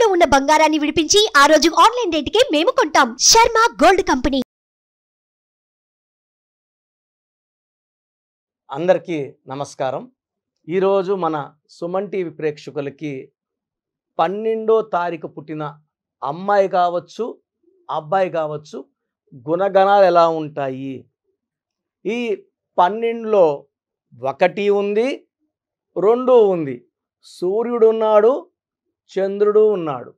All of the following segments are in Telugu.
తాకట్టులో ఉన్న బంగారాన్ని విడిపించి ఆ రోజు ఆన్లైన్ రేటుకే మేము కొంటాం. Sharma gold company. అందరికీ నమస్కారం. ఈరోజు మన సుమన్ టీవీ ప్రేక్షకులకి 12వ తారీఖు పుట్టిన అమ్మాయి కావచ్చు, అబ్బాయి కావచ్చు, గుణగణాలు ఎలా ఉంటాయి? ఈ 12లో 1 ఉంది, 2 ఉంది. సూర్యుడు ఉన్నాడు, చంద్రుడు ఉన్నాడు.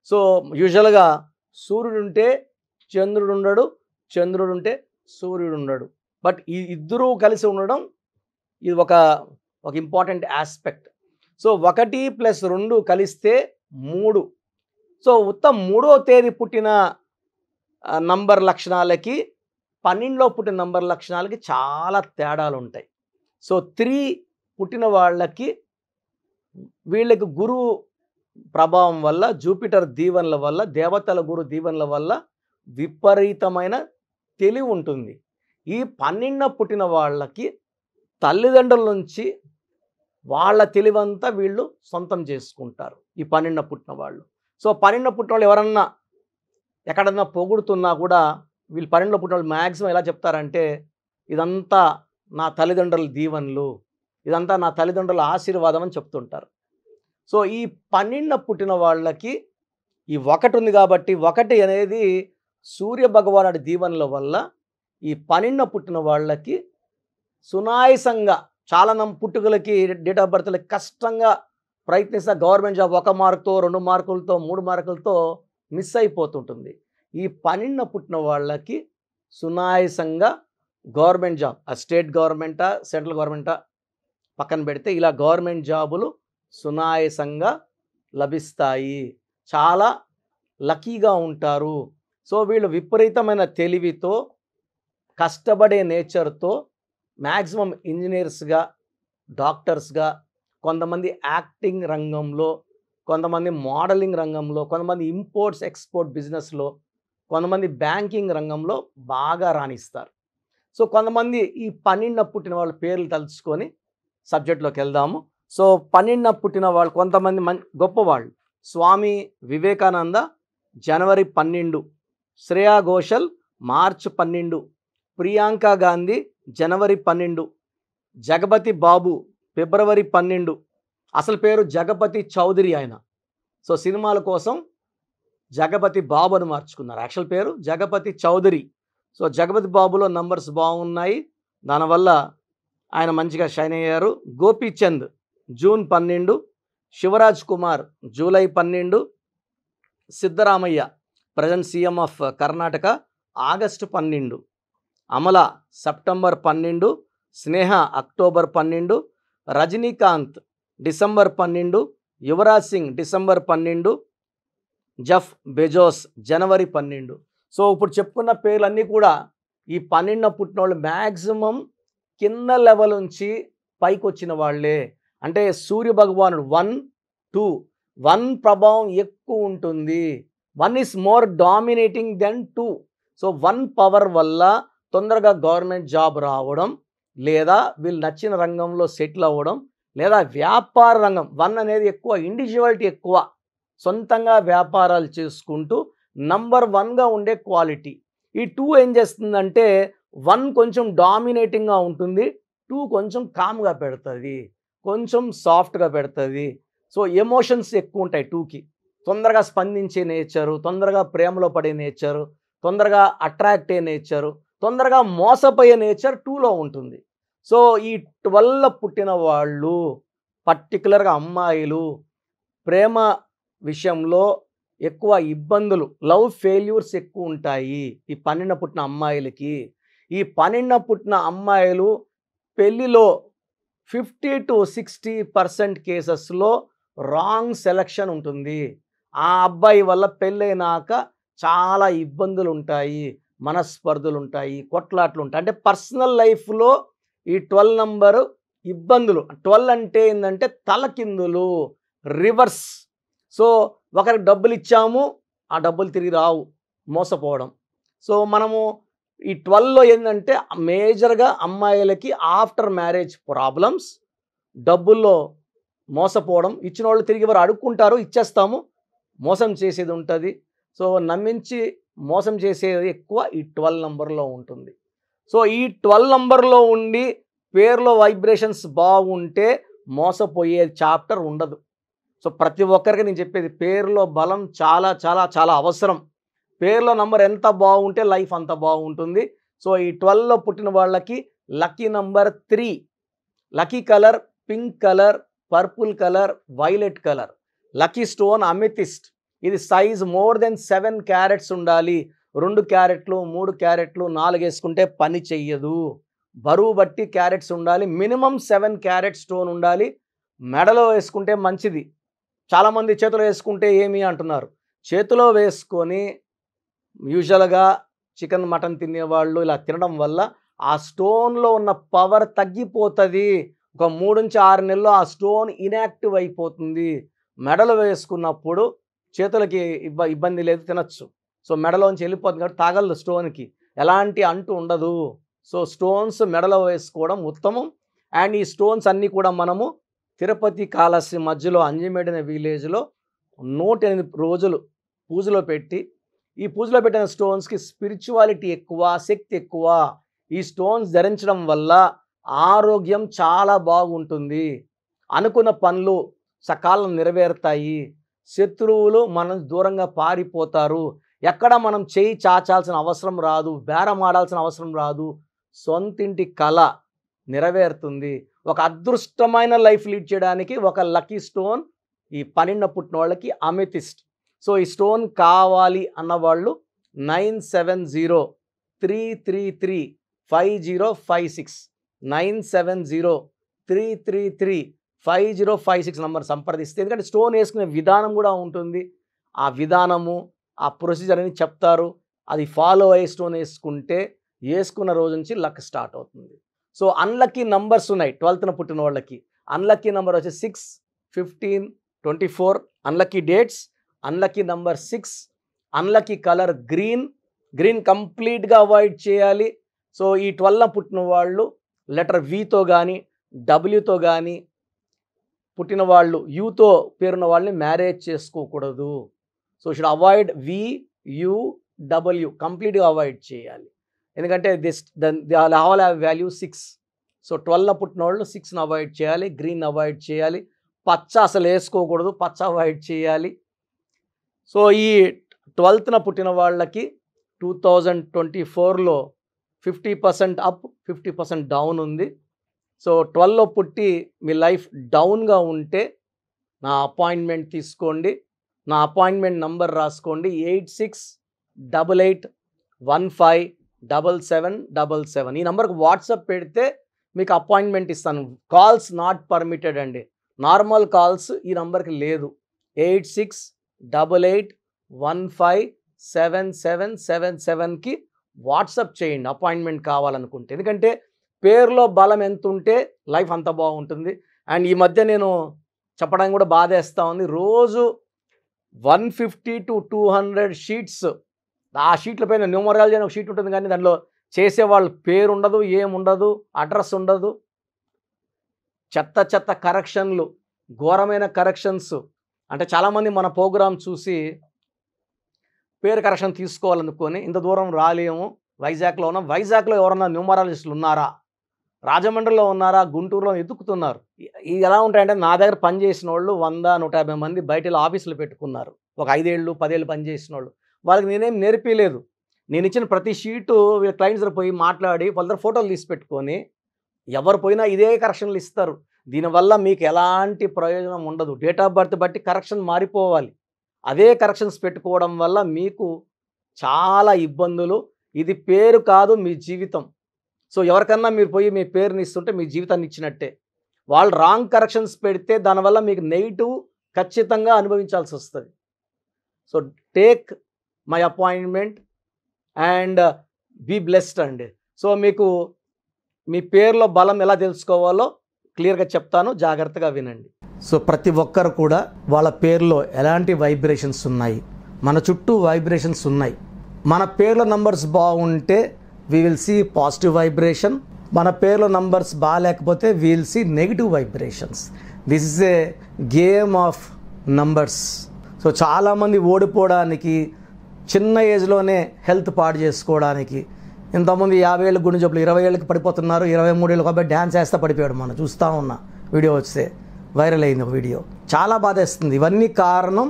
సో యూజువల్గా సూర్యుడు ఉంటే చంద్రుడు ఉండడు, చంద్రుడు ఉంటే సూర్యుడు ఉండడు. బట్ ఈ ఇద్దరూ కలిసి ఉండడం ఇది ఒక ఇంపార్టెంట్ ఆస్పెక్ట్. సో 1 + 2 కలిస్తే 3. సో ఉత్తం 3వ తేదీ పుట్టిన నంబర్ లక్షణాలకి 12లో పుట్టిన నంబర్ లక్షణాలకి చాలా తేడాలు ఉంటాయి. సో 3 పుట్టిన వాళ్ళకి వీళ్ళకి గురువు ప్రభావం వల్ల, జూపిటర్ దీవెనల వల్ల, దేవతల గురు దీవెనల వల్ల విపరీతమైన తెలివి ఉంటుంది. ఈ 12న పుట్టిన వాళ్ళకి తల్లిదండ్రుల నుంచి వాళ్ళ తెలివంతా వీళ్ళు సొంతం చేసుకుంటారు. ఈ 12న పుట్టిన వాళ్ళు. సో 12న పుట్టిన వాళ్ళు ఎవరన్నా ఎక్కడన్నా పొగుడుతున్నా కూడా వీళ్ళు 12లో పుట్టిన వాళ్ళు మ్యాక్సిమం ఎలా చెప్తారంటే, ఇదంతా నా తల్లిదండ్రుల దీవెనలు, ఇదంతా నా తల్లిదండ్రుల ఆశీర్వాదం అని చెప్తుంటారు. సో ఈ 12న పుట్టిన వాళ్ళకి ఈ 1 ఉంది కాబట్టి 1 అనేది సూర్య భగవానుడి దీవెనల వల్ల ఈ 12న పుట్టిన వాళ్ళకి సునాయసంగా చాలా పుట్టుకలకి డేట్ ఆఫ్ బర్త్లకి కష్టంగా ప్రయత్నిస్తే గవర్నమెంట్ జాబ్ 1 మార్కుతో, 2 మార్కులతో, 3 మార్కులతో మిస్ అయిపోతుంటుంది. ఈ 12న పుట్టిన వాళ్ళకి సునాయసంగా గవర్నమెంట్ జాబ్, ఆ స్టేట్ గవర్నమెంటా, సెంట్రల్ గవర్నమెంటా పక్కన పెడితే ఇలా గవర్నమెంట్ జాబులు సునాయసంగా లభిస్తాయి. చాలా లక్కీగా ఉంటారు. సో వీళ్ళు విపరీతమైన తెలివితో, కష్టపడే నేచర్తో మ్యాక్సిమం ఇంజనీర్స్గా, డాక్టర్స్గా, కొంతమంది యాక్టింగ్ రంగంలో, కొంతమంది మోడలింగ్ రంగంలో, కొంతమంది ఇంపోర్ట్స్ ఎక్స్పోర్ట్ బిజినెస్లో, కొంతమంది బ్యాంకింగ్ రంగంలో బాగా రాణిస్తారు. సో కొంతమంది ఈ 12న పుట్టిన వాళ్ళ పేర్లు తలుచుకొని సబ్జెక్ట్లోకి వెళ్దాము. సో 12న పుట్టిన వాళ్ళు కొంతమంది గొప్పవాళ్ళు. స్వామి వివేకానంద జనవరి 12, శ్రేయా ఘోషల్ మార్చి 12, ప్రియాంక గాంధీ జనవరి 12, జగపతి బాబు ఫిబ్రవరి 12. అసలు పేరు జగపతి చౌదరి ఆయన. సో సినిమాల కోసం జగపతి బాబు అని మార్చుకున్నారు. యాక్చువల్ పేరు జగపతి చౌదరి. సో జగపతి బాబులో నంబర్స్ బాగున్నాయి, దానివల్ల ఆయన మంచిగా షైన్ అయ్యారు. Gopichand June 12, Shivaraj Kumar July 12, Siddaramaiah present CM of Karnataka August 12, Amala September 12, Sneha October 12, Rajinikanth December 12, Yuvraj Singh December 12, Jeff Bezos జనవరి 12. సో ఇప్పుడు చెప్పుకున్న పేర్లన్నీ కూడా ఈ 12న పుట్టిన వాళ్ళు మ్యాక్సిమం కింద లెవెల్ నుంచి పైకి వచ్చిన వాళ్ళే. అంటే సూర్య భగవానుడు 1, 2, 1 ప్రభావం ఎక్కువ ఉంటుంది. 1 is more dominating than 2. So 1 power వల్ల తొందరగా గవర్నమెంట్ జాబ్ రావడం, లేదా వీళ్ళు నచ్చిన రంగంలో సెటిల్ అవ్వడం, లేదా వ్యాపార రంగం. 1 అనేది ఎక్కువ ఇండివిజువాలిటీ ఎక్కువ, సొంతంగా వ్యాపారాలు చేసుకుంటూ నంబర్ 1గా ఉండే క్వాలిటీ. ఈ 2 ఏం చేస్తుందంటే 1 కొంచెం డామినేటింగ్గా ఉంటుంది, 2 కొంచెం కామ్గా పెడుతుంది, కొంచెం సాఫ్ట్గా పెడుతుంది. సో ఎమోషన్స్ ఎక్కువ ఉంటాయి 2కి. తొందరగా స్పందించే నేచరు, తొందరగా ప్రేమలో పడే నేచరు, తొందరగా అట్రాక్ట్ అయ్యే నేచరు, తొందరగా మోసపోయే నేచర్ 2లో ఉంటుంది. సో ఈ 12లో పుట్టిన వాళ్ళు పర్టికులర్గా అమ్మాయిలు ప్రేమ విషయంలో ఎక్కువ ఇబ్బందులు, లవ్ ఫెయిల్యూర్స్ ఎక్కువ ఉంటాయి ఈ 12న పుట్టిన అమ్మాయిలకి. ఈ 12న పుట్టిన అమ్మాయిలు పెళ్ళిలో 50 to 60% కేసెస్లో రాంగ్ సెలక్షన్ ఉంటుంది. ఆ అబ్బాయి వల్ల పెళ్ళైనాక చాలా ఇబ్బందులు ఉంటాయి, మనస్పర్ధలు ఉంటాయి, కొట్లాట్లు ఉంటాయి. అంటే పర్సనల్ లైఫ్లో ఈ 12 నంబరు ఇబ్బందులు. 12 అంటే ఏంటంటే తలకిందులు, రివర్స్. సో ఒకరికి డబ్బులు ఇచ్చాము, ఆ డబ్బులు తిరిగి రావు, మోసపోవడం. సో మనము ఈ 12లో ఏంటంటే మేజర్గా అమ్మాయిలకి ఆఫ్టర్ మ్యారేజ్ ప్రాబ్లమ్స్, డబ్బుల్లో మోసపోవడం, ఇచ్చిన వాళ్ళు తిరిగి ఎవరు అడుక్కుంటారు, ఇచ్చేస్తాము, మోసం చేసేది ఉంటుంది. సో నమ్మించి మోసం చేసేది ఎక్కువ ఈ 12 నంబర్లో ఉంటుంది. సో ఈ 12 నంబర్లో ఉండి పేరులో వైబ్రేషన్స్ బాగుంటే మోసపోయే చాప్టర్ ఉండదు. సో ప్రతి ఒక్కరికి నేను చెప్పేది పేరులో బలం చాలా చాలా చాలా అవసరం. పేరులో నంబర్ ఎంత బాగుంటే లైఫ్ అంత బాగుంటుంది. సో ఈ 12లో పుట్టిన వాళ్ళకి lucky number 3, lucky colour pink colour, purple colour, violet colour. Lucky stone amethyst. ఇది సైజ్ మోర్ దెన్ 7 క్యారెట్స్ ఉండాలి. 2 క్యారెట్లు 3 క్యారెట్లు 4 వేసుకుంటే పని చెయ్యదు. బరువు బట్టి క్యారెట్స్ ఉండాలి. మినిమం 7 క్యారెట్ స్టోన్ ఉండాలి. మెడలో వేసుకుంటే మంచిది. చాలామంది చేతిలో వేసుకుంటే ఏమి అంటున్నారు. చేతిలో వేసుకొని యూజువల్గా చికెన్ మటన్ తినేవాళ్ళు ఇలా తినడం వల్ల ఆ స్టోన్లో ఉన్న పవర్ తగ్గిపోతుంది. ఒక 3 నుంచి 6 నెలల్లో ఆ స్టోన్ ఇన్యాక్టివ్ అయిపోతుంది. మెడలో వేసుకున్నప్పుడు చేతులకి ఇబ్బంది లేదు, తినచ్చు. సో మెడలోంచి వెళ్ళిపోతుంది కాబట్టి తాగలదు స్టోన్కి, ఎలాంటి అంటు ఉండదు. సో స్టోన్స్ మెడలో వేసుకోవడం ఉత్తమం. అండ్ ఈ స్టోన్స్ అన్నీ కూడా మనము తిరుపతి కాళహస్తి మధ్యలో అంజిమేడ్ అనే విలేజ్లో 108 రోజులు పూజలో పెట్టి, ఈ పూజలో పెట్టిన స్టోన్స్కి స్పిరిచువాలిటీ ఎక్కువ, శక్తి ఎక్కువ. ఈ స్టోన్స్ ధరించడం వల్ల ఆరోగ్యం చాలా బాగుంటుంది. అనుకున్న పనులు సకాలం నెరవేరుతాయి. శత్రువులు మనం దూరంగా పారిపోతారు. ఎక్కడ మనం చేయి చాచాల్సిన అవసరం రాదు, బేరం ఆడాల్సిన అవసరం రాదు. సొంతింటి కళ నెరవేరుతుంది. ఒక అదృష్టమైన లైఫ్ లీడ్ చేయడానికి ఒక లక్కీ స్టోన్ ఈ 12 పుట్టిన వాళ్ళకి అమెథిస్ట్. సో ఈ స్టోన్ కావాలి అన్నవాళ్ళు 9703335056 9703335056 నంబర్ సంప్రదిస్తే, ఎందుకంటే స్టోన్ వేసుకునే విధానం కూడా ఉంటుంది. ఆ విధానము ఆ ప్రొసీజర్ అని చెప్తారు. అది ఫాలో అయ్యి స్టోన్ వేసుకుంటే వేసుకున్న రోజు నుంచి లక్ స్టార్ట్ అవుతుంది. సో అన్లక్కీ నంబర్స్ ఉన్నాయి 12న పుట్టిన వాళ్ళకి. అన్లక్కీ నంబర్ వచ్చి 6, 15, 24 unlucky dates. Unlucky number 6. Unlucky colour green. Green కంప్లీట్గా అవాయిడ్ చేయాలి. సో ఈ 12న పుట్టిన వాళ్ళు లెటర్ వితో కానీ డబ్ల్యూతో కానీ పుట్టిన వాళ్ళు, యూతో పేరున్న వాళ్ళని మ్యారేజ్ చేసుకోకూడదు. సో షుడ్ అవాయిడ్ VUW, కంప్లీట్గా అవాయిడ్ చేయాలి. ఎందుకంటే they all have value 6. So 12న పుట్టిన వాళ్ళు 6ను అవాయిడ్ చేయాలి. గ్రీన్ అవాయిడ్ చేయాలి. పచ్చ అసలు వేసుకోకూడదు, పచ్చ అవాయిడ్ చేయాలి. సో ఈ 12న పుట్టిన వాళ్ళకి 2024లో 50% అప్, 50% డౌన్ ఉంది. సో 12లో పుట్టి మీ లైఫ్ డౌన్గా ఉంటే నా అపాయింట్మెంట్ తీసుకోండి. నా అపాయింట్మెంట్ నంబర్ రాసుకోండి 8688157777. ఈ నెంబర్కి వాట్సాప్ పెడితే మీకు అపాయింట్మెంట్ ఇస్తాను. కాల్స్ నాట్ పర్మిటెడ్ అండి. నార్మల్ కాల్స్ ఈ నెంబర్కి లేదు. 8688157777కి వాట్సాప్ చేయండి అపాయింట్మెంట్ కావాలనుకుంటే. ఎందుకంటే పేరులో బలం ఎంత ఉంటే లైఫ్ అంత బాగుంటుంది. అండ్ ఈ మధ్య నేను చెప్పడానికి కూడా బాధేస్తూ ఉంది. రోజు 150 to 200 షీట్స్, ఆ షీట్ల పైన న్యూమరాలజీ అనే ఒక షీట్ ఉంటుంది, కానీ దానిలో చేసేవాళ్ళ పేరు ఉండదు, ఏముండదు, అడ్రస్ ఉండదు. చెత్త చెత్త కరెక్షన్లు, ఘోరమైన కరెక్షన్స్. అంటే చాలామంది మన ప్రోగ్రాం చూసి పేరు కరెక్షన్ తీసుకోవాలనుకొని ఇంత దూరం రాలేము, వైజాగ్లో ఉన్నాం. వైజాగ్లో ఎవరన్నా న్యూమరాలజిస్టులు ఉన్నారా, రాజమండ్రిలో ఉన్నారా, గుంటూరులో ఎదుగుతున్నారు. ఇది ఎలా ఉంటాయంటే, నా దగ్గర పనిచేసిన వాళ్ళు 100-150 మంది బయట ఆఫీసులు పెట్టుకున్నారు. ఒక 5 ఏళ్ళు 10 ఏళ్ళు పనిచేసిన వాళ్ళు. వాళ్ళకి నేనేం నేర్పిలేదు. నేను ఇచ్చిన ప్రతి షీటు వీళ్ళ క్లయింట్స్ దగ్గర పోయి మాట్లాడి వాళ్ళ దగ్గర ఫోటోలు తీసి పెట్టుకొని, ఎవరు పోయినా ఇదే కరెక్షన్లు ఇస్తారు. దీనివల్ల మీకు ఎలాంటి ప్రయోజనం ఉండదు. డేట్ ఆఫ్ బర్త్ బట్టి కరెక్షన్ మారిపోవాలి. అదే కరెక్షన్స్ పెట్టుకోవడం వల్ల మీకు చాలా ఇబ్బందులు. ఇది పేరు కాదు, మీ జీవితం. సో ఎవరికన్నా మీరు పోయి మీ పేరుని ఇస్తుంటే మీ జీవితాన్ని ఇచ్చినట్టే. వాళ్ళు రాంగ్ కరెక్షన్స్ పెడితే దానివల్ల మీకు నెగిటివ్ ఖచ్చితంగా అనుభవించాల్సి వస్తుంది. So take my appointment and be blessed అండి. సో మీకు మీ పేరులో బలం ఎలా తెలుసుకోవాలో క్లియర్గా చెప్తాను, జాగ్రత్తగా వినండి. సో ప్రతి ఒక్కరు కూడా వాళ్ళ పేరులో ఎలాంటి వైబ్రేషన్స్ ఉన్నాయి, మన చుట్టూ వైబ్రేషన్స్ ఉన్నాయి. మన పేర్ల నంబర్స్ బాగుంటే we will see positive vibration. మన పేర్ల నంబర్స్ బాగాలేకపోతే we will see negative vibrations. This is a game of numbers. So చాలామంది ఓడిపోవడానికి, చిన్న ఏజ్లోనే హెల్త్ పాడు చేసుకోవడానికి, ఇంతమంది 50 ఏళ్ళకి గుండె జబ్బులు 20 ఏళ్ళకి పడిపోతున్నారు. 23 ఏళ్ళకి అబ్బాయి డ్యాన్స్ వేస్తే పడిపోయాడు. మనం చూస్తూ ఉన్న వీడియో వస్తే వైరల్ అయింది ఒక వీడియో. చాలా బాధేస్తుంది. ఇవన్నీ కారణం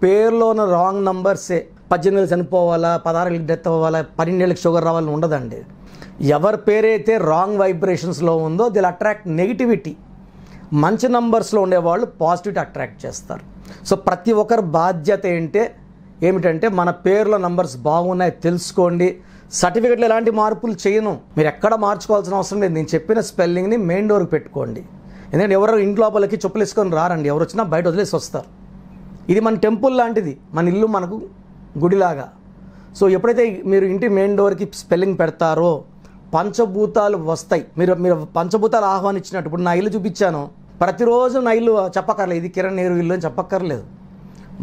పేరులో ఉన్న రాంగ్ నంబర్సే. 18 ఏళ్ళు చనిపోవాలా, 16 ఏళ్ళకి డెత్ అవ్వాలా, 12 ఏళ్ళకి షుగర్ రావాలని ఉండదండి. ఎవరి పేరైతే రాంగ్ వైబ్రేషన్స్లో ఉందో దిల్ అట్రాక్ట్ నెగిటివిటీ. మంచి నంబర్స్లో ఉండేవాళ్ళు పాజిటివిటీ అట్రాక్ట్ చేస్తారు. సో ప్రతి ఒక్కరి బాధ్యత ఏమిటంటే మన పేరులో నంబర్స్ బాగున్నాయి తెలుసుకోండి. సర్టిఫికెట్లో ఎలాంటి మార్పులు చేయను, మీరు ఎక్కడ మార్చుకోవాల్సిన అవసరం లేదు. నేను చెప్పిన స్పెల్లింగ్ని మెయిన్ డోర్కి పెట్టుకోండి. ఎందుకంటే ఎవరు ఇంటి లోపలికి చెప్పులు వేసుకొని రారండి, ఎవరు వచ్చినా బయట వదిలేసి వస్తారు. ఇది మన టెంపుల్ లాంటిది, మన ఇల్లు మనకు గుడిలాగా. సో ఎప్పుడైతే మీరు ఇంటి మెయిన్ డోర్కి స్పెల్లింగ్ పెడతారో పంచభూతాలు వస్తాయి. మీరు పంచభూతాలు ఆహ్వానించినట్టు. ఇప్పుడు నా ఇల్లు చూపించాను, ప్రతిరోజు నా ఇల్లు చెప్పక్కర్లేదు, ఇది కిరణ్ నేరు ఇల్లు అని చెప్పక్కర్లేదు.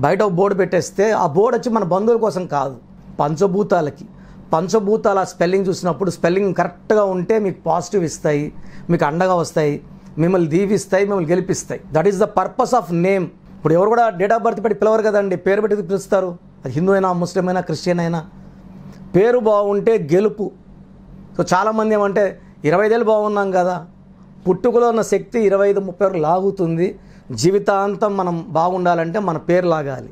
బయట ఒక బోర్డు పెట్టేస్తే ఆ బోర్డు వచ్చి మన బంధువుల కోసం కాదు, పంచభూతాలకి. పంచభూతాల స్పెల్లింగ్ చూసినప్పుడు స్పెల్లింగ్ కరెక్ట్గా ఉంటే మీకు పాజిటివ్ ఇస్తాయి, మీకు అండగా వస్తాయి, మిమ్మల్ని దీవిస్తాయి, మిమ్మల్ని గెలిపిస్తాయి. That is the purpose of name. ఇప్పుడు ఎవరు కూడా డేట్ ఆఫ్ బర్త్ పెట్టి పిలవరు కదండి, పేరు పెట్టి పిలుస్తారు. అది హిందూ అయినా, ముస్లిం అయినా, క్రిస్టియన్ అయినా. పేరు బాగుంటే గెలుపు. సో చాలామంది ఏమంటే 25 ఏళ్ళు బాగున్నాం కదా, పుట్టుకలో ఉన్న శక్తి 25-30 వరకు లాగుతుంది. జీవితాంతం మనం బాగుండాలంటే మన పేరు లాగాలి.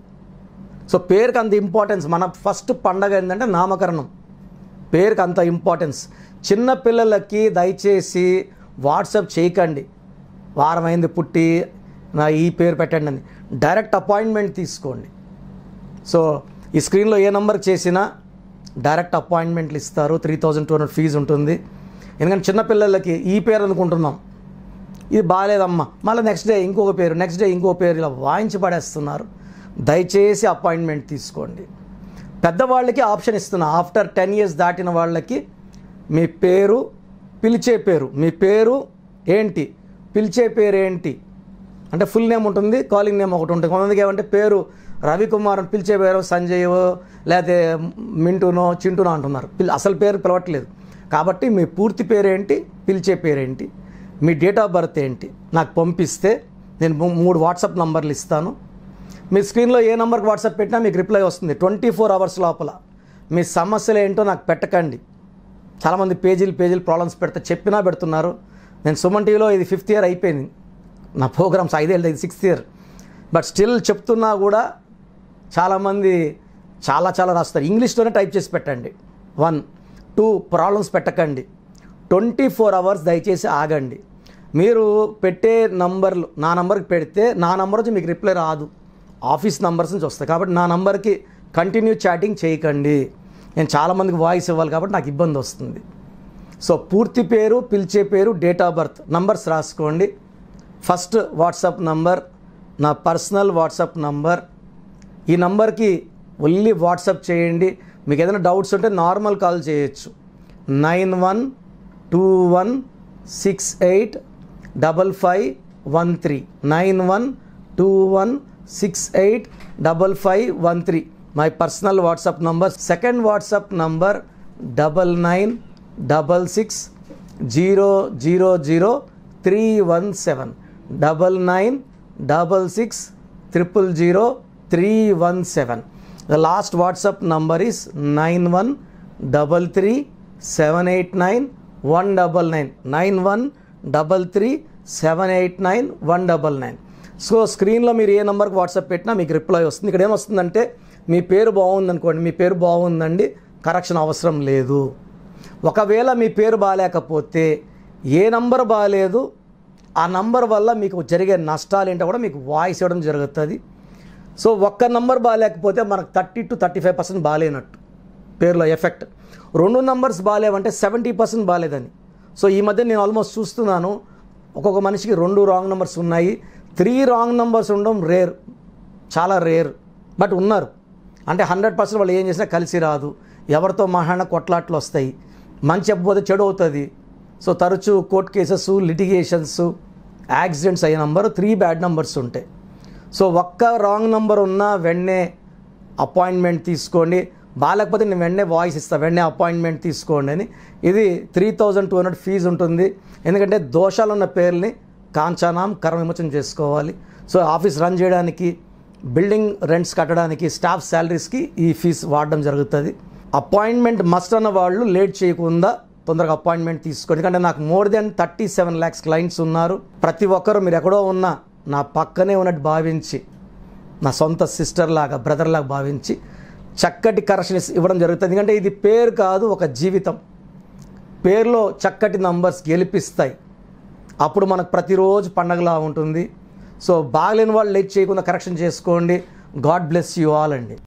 సో పేరుకి అంత ఇంపార్టెన్స్. మన ఫస్ట్ పండగ ఏంటంటే నామకరణం. పేరుకి అంత ఇంపార్టెన్స్. చిన్న పిల్లలకి దయచేసి వాట్సాప్ చేయకండి, వారం అయింది పుట్టి నా ఈ పేరు పెట్టండి అని. డైరెక్ట్ అపాయింట్మెంట్ తీసుకోండి. సో ఈ స్క్రీన్లో ఏ నెంబర్ చేసినా డైరెక్ట్ అపాయింట్మెంట్లు ఇస్తారు. 3200 ఫీజు ఉంటుంది. ఎందుకంటే చిన్నపిల్లలకి ఈ పేరు అనుకుంటున్నాం, ఇది బాగాలేదమ్మా, మళ్ళీ నెక్స్ట్ డే ఇంకొక పేరు, నెక్స్ట్ డే ఇంకో పేరు, ఇలా వాయించి పడేస్తున్నారు. దయచేసి అపాయింట్మెంట్ తీసుకోండి. పెద్దవాళ్ళకి ఆప్షన్ ఇస్తున్నా, ఆఫ్టర్ 10 years దాటిన వాళ్ళకి మీ పేరు, పిలిచే పేరు, మీ పేరు ఏంటి, పిలిచే పేరు ఏంటి అంటే ఫుల్ నేమ్ ఉంటుంది, కాలింగ్ నేమ్ ఒకటి ఉంటుంది. కొంతమందికి ఏమంటే పేరు రవికుమార్ అని పిలిచే పేరు సంజయ్ లేకపోతే మింటూనో చింటూనో అంటున్నారు. అసలు పేరు పిలవట్లేదు. కాబట్టి మీ పూర్తి పేరేంటి, పిలిచే పేరేంటి, మీ డేట్ ఆఫ్ బర్త్ ఏంటి నాకు పంపిస్తే నేను 3 వాట్సాప్ నంబర్లు ఇస్తాను. మీ స్క్రీన్లో ఏ నెంబర్కి వాట్సాప్ పెట్టినా మీకు రిప్లై వస్తుంది 24 hours లోపల. మీ సమస్యలు ఏంటో నాకు పెట్టకండి. చాలామంది పేజీలు ప్రాబ్లమ్స్ చెప్పినా పెడుతున్నారు. నేను సుమన్ టీవీలో ఇది 5th year అయిపోయింది, నా ప్రోగ్రామ్స్ 5 ఏళ్ళు, ఇది 6th year. బట్ స్టిల్ చెప్తున్నా కూడా చాలామంది చాలా రాస్తారు. ఇంగ్లీష్లోనే టైప్ చేసి పెట్టండి. 1, 2 ప్రాబ్లమ్స్ పెట్టకండి. 24 hours దయచేసి ఆగండి. మీరు పెట్టే నంబర్లు నా నంబర్కి పెడితే నా నంబర్ వచ్చి మీకు రిప్లై రాదు, ఆఫీస్ నంబర్స్ నుంచి వస్తాయి. కాబట్టి నా నంబర్కి కంటిన్యూ చాటింగ్ చేయకండి. నేను చాలామందికి వాయిస్ ఇవ్వాలి కాబట్టి నాకు ఇబ్బంది వస్తుంది. సో పూర్తి పేరు, పిలిచే పేరు, డేట్ ఆఫ్ బర్త్ నంబర్స్ రాసుకోండి. ఫస్ట్ వాట్సాప్ నంబర్ నా పర్సనల్ వాట్సాప్ నంబర్. ఈ నంబర్కి ఓన్లీ వాట్సాప్ చేయండి. మీకు ఏదైనా డౌట్స్ ఉంటే నార్మల్ కాల్ చేయొచ్చు. 9121685513 9121685513 my personal WhatsApp number. Second WhatsApp number 9966000317 9966000317. The last WhatsApp number is 9133789199 9133789199. So స్క్రీన్లో మీరు ఏ నెంబర్కి వాట్సాప్ పెట్టినా మీకు రిప్లై వస్తుంది. ఇక్కడ ఏమొస్తుందంటే మీ పేరు బాగుందనుకోండి, మీ పేరు బాగుందండి, కరెక్షన్ అవసరం లేదు. ఒకవేళ మీ పేరు బాగాలేకపోతే ఏ నంబర్ బాగాలేదు ఆ నంబర్ వల్ల మీకు జరిగే నష్టాలు ఏంటో కూడా మీకు వాయిస్ ఇవ్వడం జరుగుతుంది. సో ఒక్క నంబర్ బాగాలేకపోతే మనకు 30 to 35% బాగాలేనట్టు పేరులో ఎఫెక్ట్. 2 నంబర్స్ బాగాలేవంటే 70% బాగాలేదని. సో ఈ మధ్య నేను ఆల్మోస్ట్ చూస్తున్నాను, ఒక్కొక్క మనిషికి 2 రాంగ్ నెంబర్స్ ఉన్నాయి, 3 రాంగ్ నెంబర్స్ ఉండడం రేర్, చాలా రేర్. బట్ ఉన్నారు. అంటే 100% వాళ్ళు ఏం చేసినా కలిసి రాదు. ఎవరితో మహాన కొట్లాట్లు వస్తాయి, మంచి చెప్పకపోతే చెడు అవుతుంది. సో తరచూ కోర్ట్ కేసెస్, లిటిగేషన్స్, యాక్సిడెంట్స్ అయ్యే నంబరు 3 బ్యాడ్ నెంబర్స్ ఉంటాయి. సో ఒక్క రాంగ్ నెంబర్ ఉన్నా వెంటనే అపాయింట్మెంట్ తీసుకోండి. బాగాలేకపోతే నేను వెంటనే వాయిస్ ఇస్తాను, వెంటనే అపాయింట్మెంట్ తీసుకోండి అని. ఇది 3200 ఫీజు ఉంటుంది. ఎందుకంటే దోషాలు ఉన్న పేర్లని కాంచానాం కర్మ విమోచన చేసుకోవాలి. సో ఆఫీస్ రన్ చేయడానికి బిల్డింగ్ రెంట్స్ కట్టడానికి, స్టాఫ్ శాలరీస్కి ఈ ఫీజు వాడడం జరుగుతుంది. అపాయింట్మెంట్ మస్ట్ అన్న వాళ్ళు లేట్ చేయకుండా తొందరగా అపాయింట్మెంట్ తీసుకోండి. ఎందుకంటే నాకు మోర్ దెన్ 37 lakhs క్లయింట్స్ ఉన్నారు. ప్రతి ఒక్కరు మీరు ఎక్కడో ఉన్నా నా పక్కనే ఉన్నట్టు భావించి, నా సొంత సిస్టర్ లాగా, బ్రదర్ లాగా భావించి చక్కటి కరెక్షన్స్ ఇవ్వడం జరుగుతుంది. ఎందుకంటే ఇది పేరు కాదు, ఒక జీవితం. పేరులో చక్కటి నంబర్స్ గెలిపిస్తాయి. అప్పుడు మనకు ప్రతిరోజు పండగలా ఉంటుంది. సో బాగలేని వాళ్ళు లేట్ చేయకుండా కరెక్షన్ చేసుకోండి. గాడ్ బ్లెస్ యూ ఆల్ అండి.